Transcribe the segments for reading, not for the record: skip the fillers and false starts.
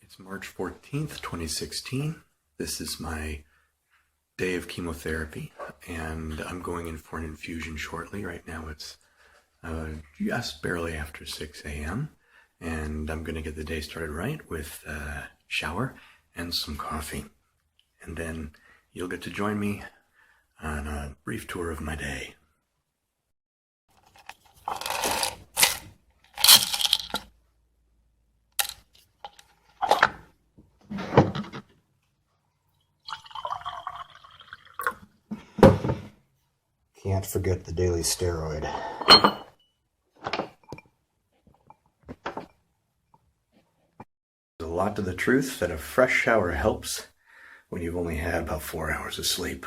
It's March 14th, 2016. This is my day of chemotherapy, and I'm going in for an infusion shortly. Right now it's just barely after 6 a.m., and I'm going to get the day started right with a shower and some coffee. And then you'll get to join me on a brief tour of my day. Can't forget the daily steroid. There's a lot to the truth that a fresh shower helps when you've only had about 4 hours of sleep,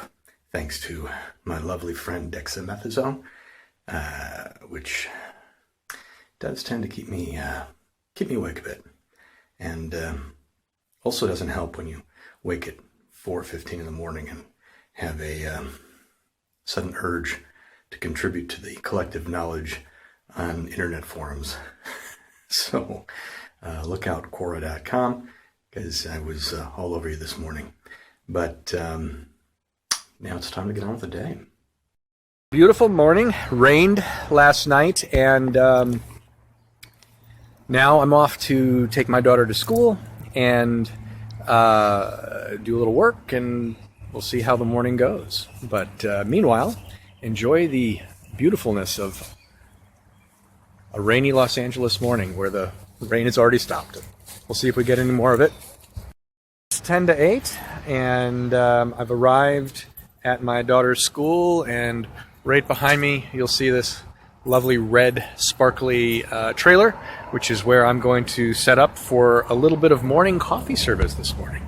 thanks to my lovely friend dexamethasone, which does tend to keep me awake a bit, and also doesn't help when you wake at 4:15 in the morning and have a sudden urge to contribute to the collective knowledge on internet forums. So look out Quora.com, because I was all over you this morning. But now it's time to get on with the day. Beautiful morning. Rained last night, and now I'm off to take my daughter to school and do a little work, and we'll see how the morning goes. But meanwhile, enjoy the beautifulness of a rainy Los Angeles morning where the rain has already stopped. We'll see if we get any more of it. It's 10 to 8, and I've arrived at my daughter's school, and right behind me you'll see this lovely red sparkly trailer, which is where I'm going to set up for a little bit of morning coffee service this morning.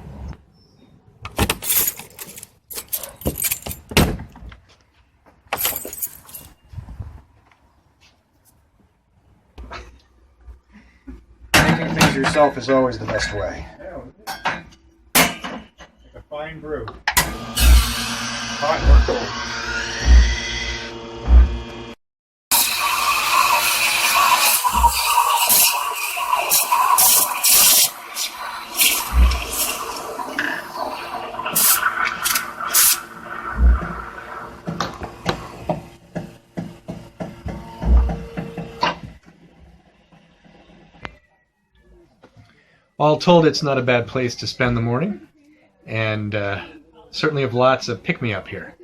Making things yourself is always the best way. A fine brew. Hot or cold. All told, it's not a bad place to spend the morning, and certainly have lots of pick-me-up here.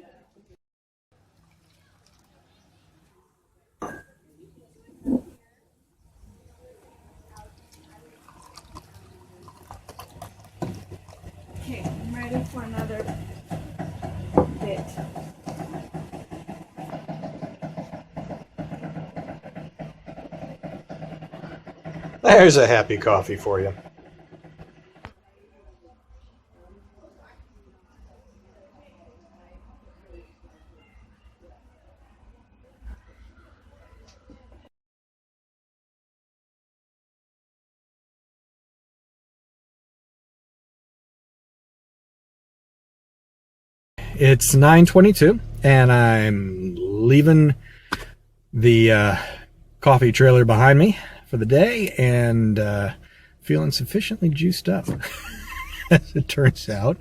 Okay, I'm ready for another bit. There's a happy coffee for you. It's 9:22, and I'm leaving the coffee trailer behind me for the day, and feeling sufficiently juiced up, as it turns out.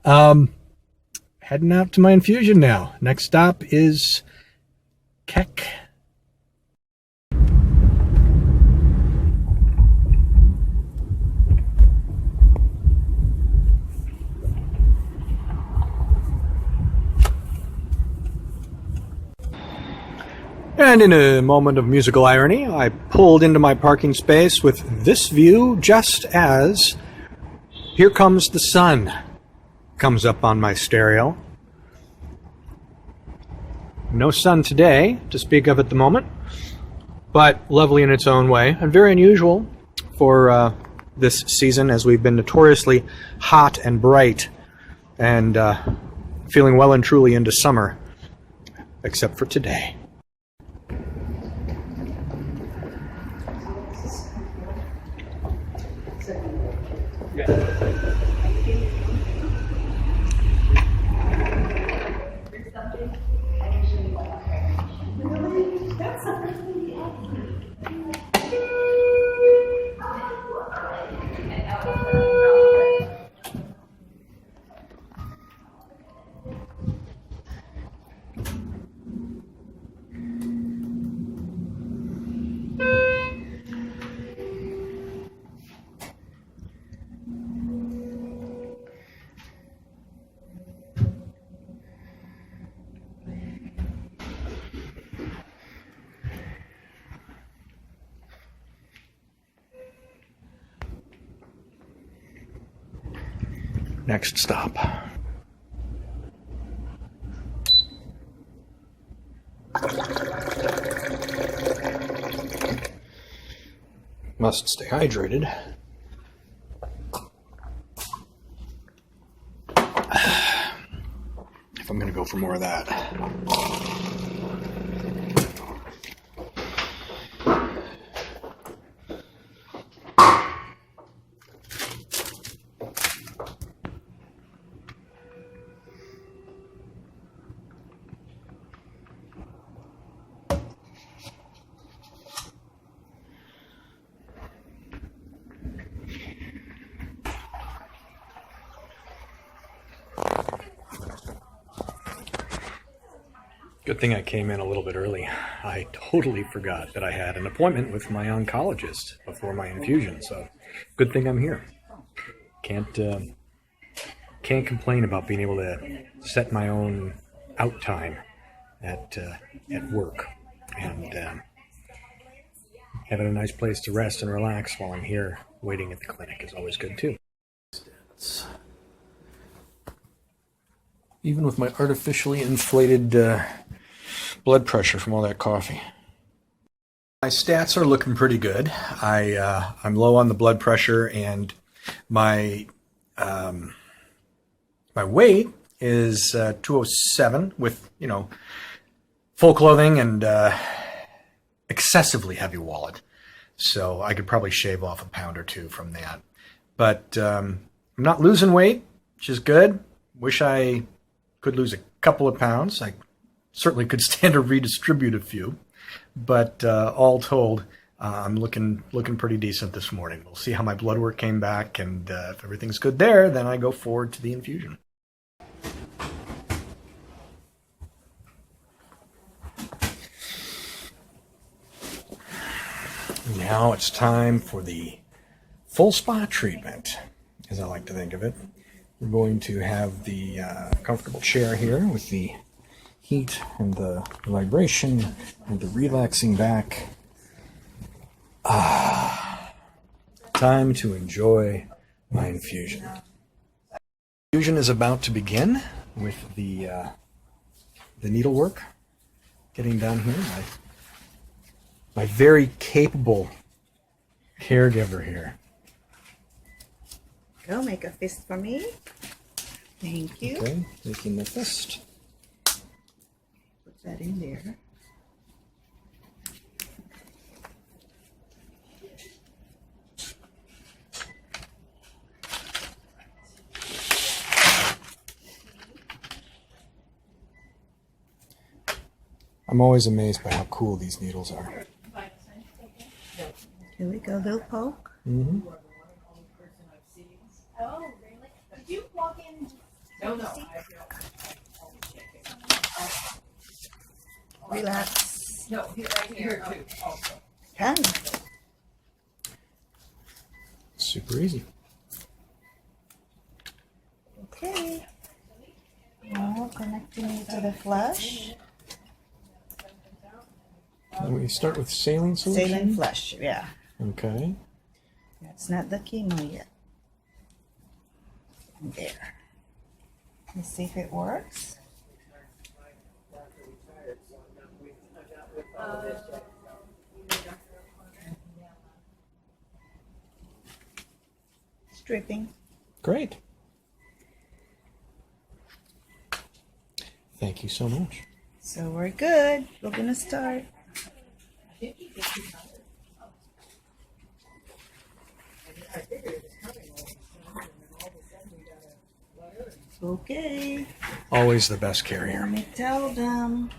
Heading out to my infusion now. Next stop is Keck. And in a moment of musical irony, I pulled into my parking space with this view just as Here Comes the Sun comes up on my stereo. No sun today to speak of at the moment, but lovely in its own way, and very unusual for this season, as we've been notoriously hot and bright and feeling well and truly into summer, except for today. next stop. Must stay hydrated. If I'm going to go for more of that. Good thing I came in a little bit early. I totally forgot that I had an appointment with my oncologist before my infusion, so good thing I'm here. Can't complain about being able to set my own out time at work, and having a nice place to rest and relax while I'm here waiting at the clinic is always good too. Even with my artificially inflated blood pressure from all that coffee. My stats are looking pretty good. I'm low on the blood pressure, and my my weight is 207 with, full clothing and excessively heavy wallet. So I could probably shave off a pound or two from that. But I'm not losing weight, which is good. Wish I could lose a couple of pounds. I certainly could stand to redistribute a few. But all told, I'm looking pretty decent this morning. We'll see how my blood work came back, and if everything's good there, then I go forward to the infusion. Now it's time for the full spot treatment, as I like to think of it. We're going to have the comfortable chair here with the heat and the vibration and the relaxing back. Time to enjoy my infusion. Infusion is about to begin with the needlework. Getting down here, my very capable caregiver here. Go make a fist for me. Thank you. Okay, making the fist. Put that in there. I'm always amazed by how cool these needles are. Here we go, little poke. Mm-hmm. Oh, really? Did you walk in? No. Relax. No, right here too. Also. Done. Super easy. Okay. Now connecting it to the flush. And we start with saline solution? Saline flush, yeah. Okay. That's not the chemo yet. There. Let's see if it works. Stripping. Great. Thank you so much. So we're good. We're gonna start. Okay. Always the best carrier. Let me tell them.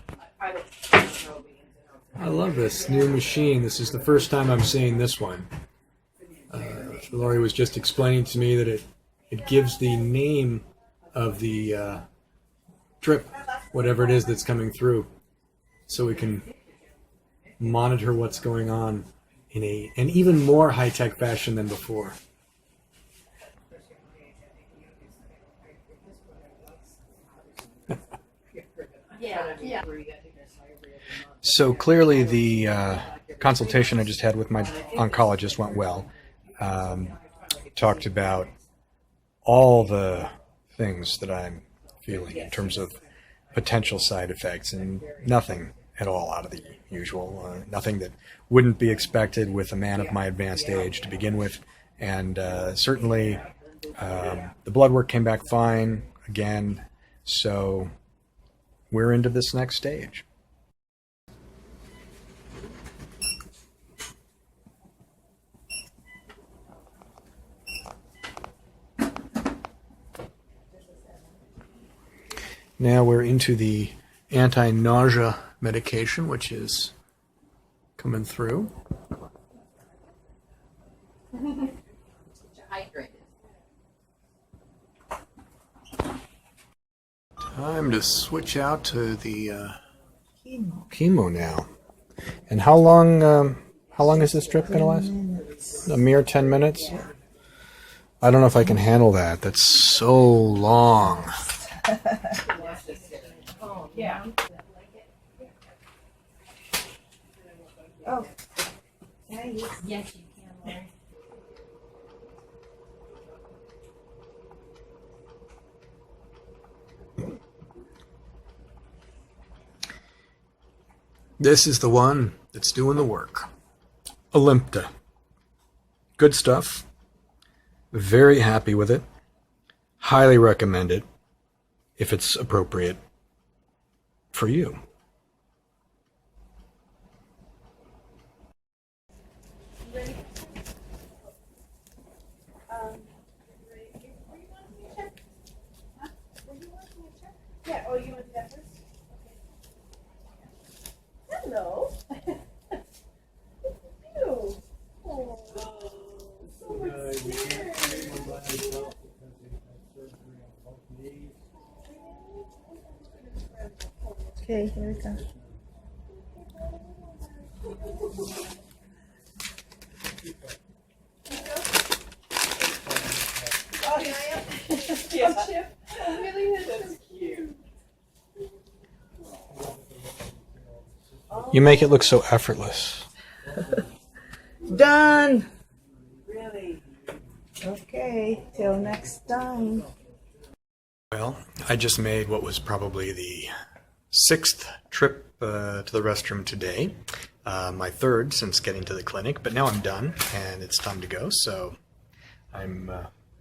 I love this new machine. This is the first time I'm seeing this one. Lori was just explaining to me that it gives the name of the drip, whatever it is that's coming through, so we can monitor what's going on in an even more high-tech fashion than before. Yeah. So clearly the consultation I just had with my oncologist went well. Talked about all the things that I'm feeling in terms of potential side effects, and nothing at all out of the usual, nothing that wouldn't be expected with a man of my advanced age to begin with. And certainly the blood work came back fine again, so we're into this next stage. Now we're into the anti-nausea medication, which is coming through. Time to switch out to the chemo now. And how long is this trip going to last? A mere 10 minutes? I don't know if I can handle that. That's so long. Yeah. Oh, nice. Yes, you can, Lori. This is the one that's doing the work. Olympta. Good stuff. Very happy with it. Highly recommend it if it's appropriate for you. Yeah, oh, you want that first? Okay. Hello. Ew. Oh, so much scared. Okay, here we go. Oh, yeah, yeah. Chip. Oh, really? That's cute. You make it look so effortless. Done. Really? Okay, till next time. Well, I just made what was probably the 6th trip to the restroom today. My 3rd since getting to the clinic, but now I'm done and it's time to go. So I'm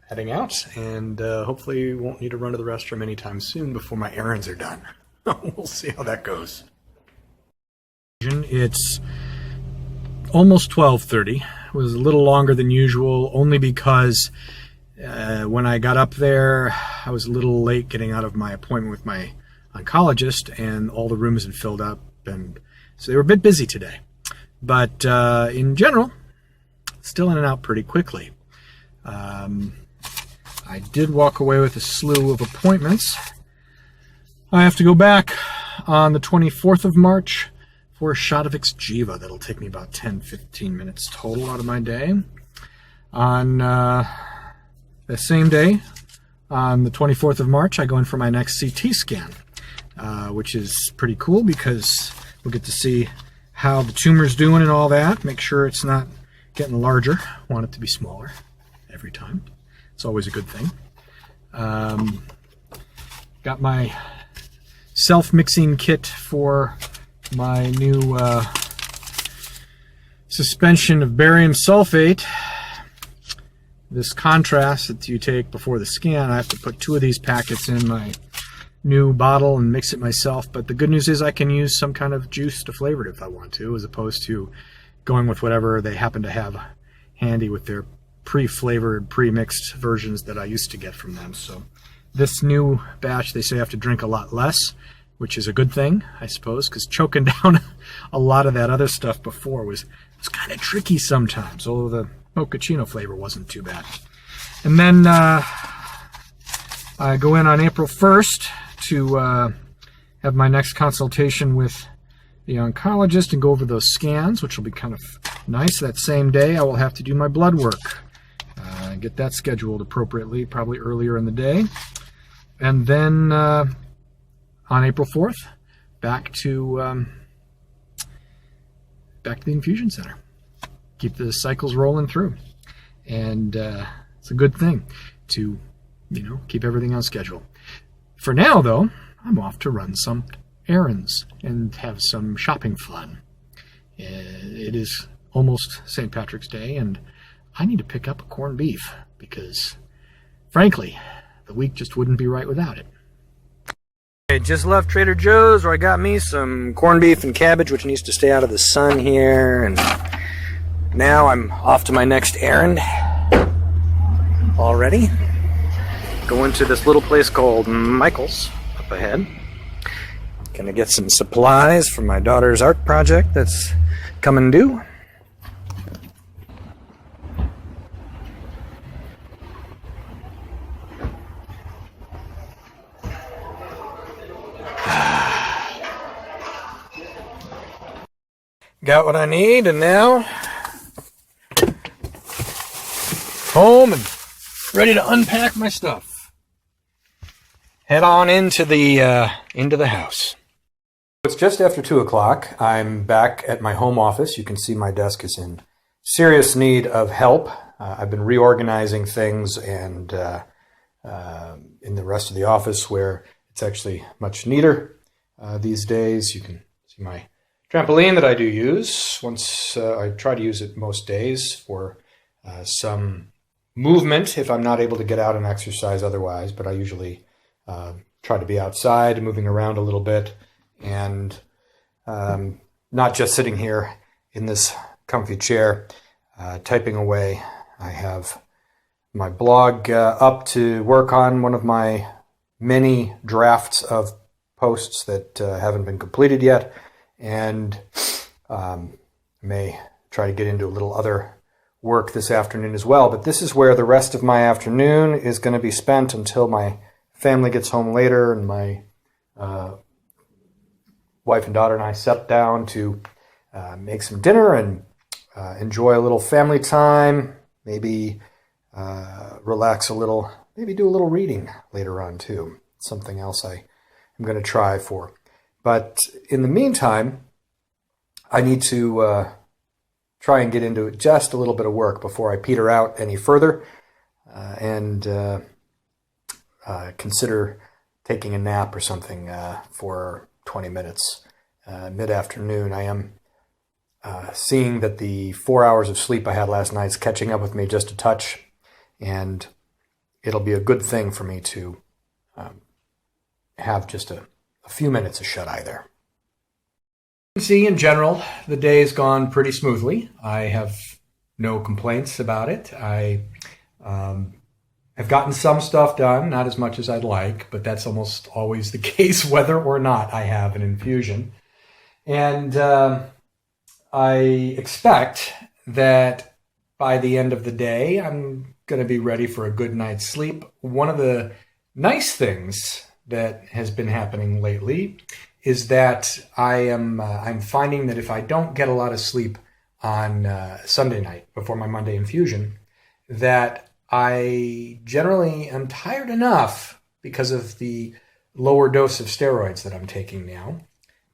heading out, and hopefully won't need to run to the restroom anytime soon before my errands are done. We'll see how that goes. It's almost 12:30. It was a little longer than usual, only because when I got up there, I was a little late getting out of my appointment with my oncologist, and all the rooms had filled up, and so they were a bit busy today. But in general, still in and out pretty quickly. I did walk away with a slew of appointments. I have to go back on the 24th of March for a shot of Xgeva. That'll take me about 10-15 minutes total out of my day. On the same day, on the 24th of March, I go in for my next CT scan, which is pretty cool because we'll get to see how the tumor's doing and all that. Make sure it's not getting larger. I want it to be smaller every time. It's always a good thing. Got my self-mixing kit for my new suspension of barium sulfate. This contrast that you take before the scan, I have to put 2 of these packets in my new bottle and mix it myself. But the good news is I can use some kind of juice to flavor it if I want to, as opposed to going with whatever they happen to have handy with their pre-flavored, pre-mixed versions that I used to get from them. So this new batch, they say I have to drink a lot less, which is a good thing, I suppose, because choking down a lot of that other stuff before was kind of tricky sometimes, although the mochaccino flavor wasn't too bad. And then I go in on April 1st to have my next consultation with the oncologist and go over those scans, which will be kind of nice. That same day, I will have to do my blood work. Get that scheduled appropriately, probably earlier in the day. And then on April 4th, back to the infusion center. Keep the cycles rolling through. And it's a good thing to keep everything on schedule. For now, though, I'm off to run some errands and have some shopping fun. It is almost St. Patrick's Day, and I need to pick up a corned beef because, frankly, the week just wouldn't be right without it. I just left Trader Joe's where I got me some corned beef and cabbage, which needs to stay out of the sun here, and now I'm off to my next errand already. Going to this little place called Michael's up ahead. Gonna get some supplies for my daughter's art project that's coming due. Got what I need, and now home and ready to unpack my stuff. Head on into the house. It's just after 2 o'clock. I'm back at my home office. You can see my desk is in serious need of help. I've been reorganizing things and in the rest of the office where it's actually much neater these days. You can see my trampoline that I do use. I try to use it most days for some movement if I'm not able to get out and exercise otherwise, but I usually try to be outside, moving around a little bit, and not just sitting here in this comfy chair typing away. I have my blog up to work on one of my many drafts of posts that haven't been completed yet, and may try to get into a little other work this afternoon as well. But this is where the rest of my afternoon is going to be spent until my family gets home later and my wife and daughter and I sit down to make some dinner and enjoy a little family time, maybe relax a little, maybe do a little reading later on too. Something else I'm going to try for. But in the meantime, I need to try and get into just a little bit of work before I peter out any further and consider taking a nap or something for 20 minutes mid-afternoon. I am seeing that the 4 hours of sleep I had last night is catching up with me just a touch, and it'll be a good thing for me to have just a few minutes of shut-eye there. You can see, in general, the day has gone pretty smoothly. I have no complaints about it. I have gotten some stuff done, not as much as I'd like, but that's almost always the case, whether or not I have an infusion. And I expect that by the end of the day, I'm going to be ready for a good night's sleep. One of the nice things that has been happening lately is that I'm finding that if I don't get a lot of sleep on Sunday night before my Monday infusion, that I generally am tired enough because of the lower dose of steroids that I'm taking now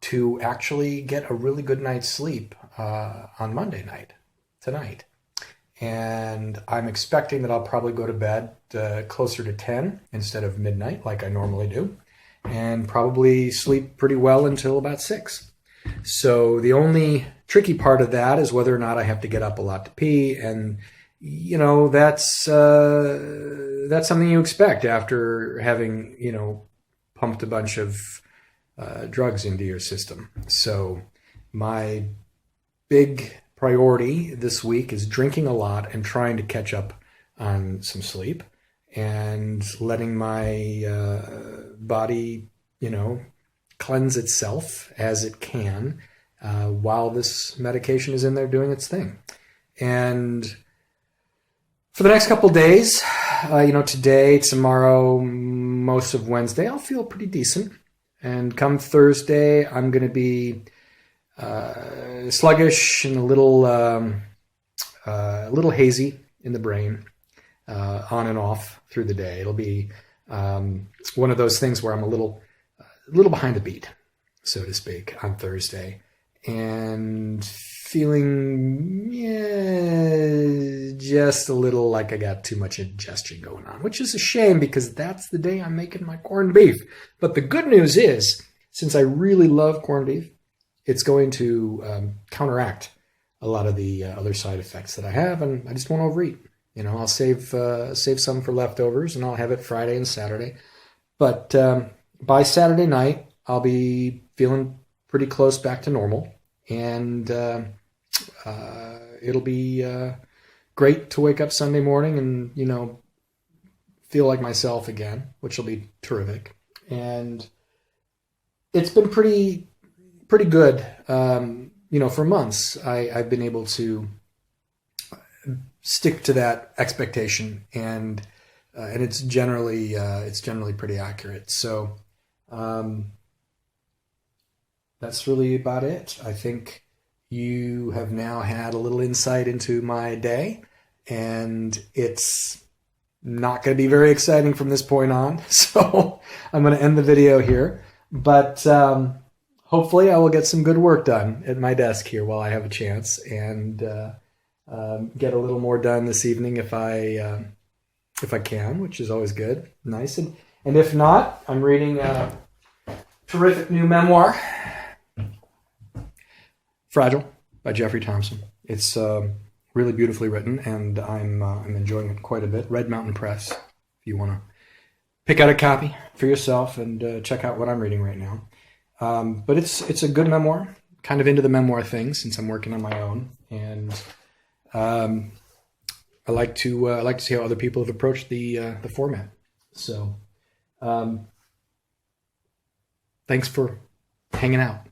to actually get a really good night's sleep on Monday night, tonight. And I'm expecting that I'll probably go to bed closer to 10 instead of midnight like I normally do, and probably sleep pretty well until about 6. So the only tricky part of that is whether or not I have to get up a lot to pee, and that's something you expect after having pumped a bunch of drugs into your system. So my big priority this week is drinking a lot and trying to catch up on some sleep and letting my body, cleanse itself as it can while this medication is in there doing its thing. And for the next couple days, today, tomorrow, most of Wednesday, I'll feel pretty decent. And come Thursday, I'm going to be sluggish and a little hazy in the brain, on and off through the day. It'll be one of those things where I'm a little behind the beat, so to speak, on Thursday. and feeling just a little like I got too much ingestion going on, which is a shame because that's the day I'm making my corned beef. But the good news is, since I really love corned beef, it's going to counteract a lot of the other side effects that I have, and I just won't overeat. You know, I'll save some for leftovers, and I'll have it Friday and Saturday. But by Saturday night, I'll be feeling pretty close back to normal, and it'll be great to wake up Sunday morning and, you know, feel like myself again, which will be terrific. And it's been pretty good. You know, for months, I've been able to stick to that expectation, and it's generally pretty accurate. So that's really about it. I think you have now had a little insight into my day, and it's not going to be very exciting from this point on. So I'm going to end the video here, but hopefully I will get some good work done at my desk here while I have a chance, and get a little more done this evening if I can, which is always good, nice. And if not, I'm reading a terrific new memoir, Fragile, by Jeffrey Thompson. It's really beautifully written, and I'm enjoying it quite a bit. Red Mountain Press, if you want to pick out a copy for yourself and check out what I'm reading right now. But it's a good memoir, kind of into the memoir thing since I'm working on my own, and I like to see how other people have approached the format. So thanks for hanging out.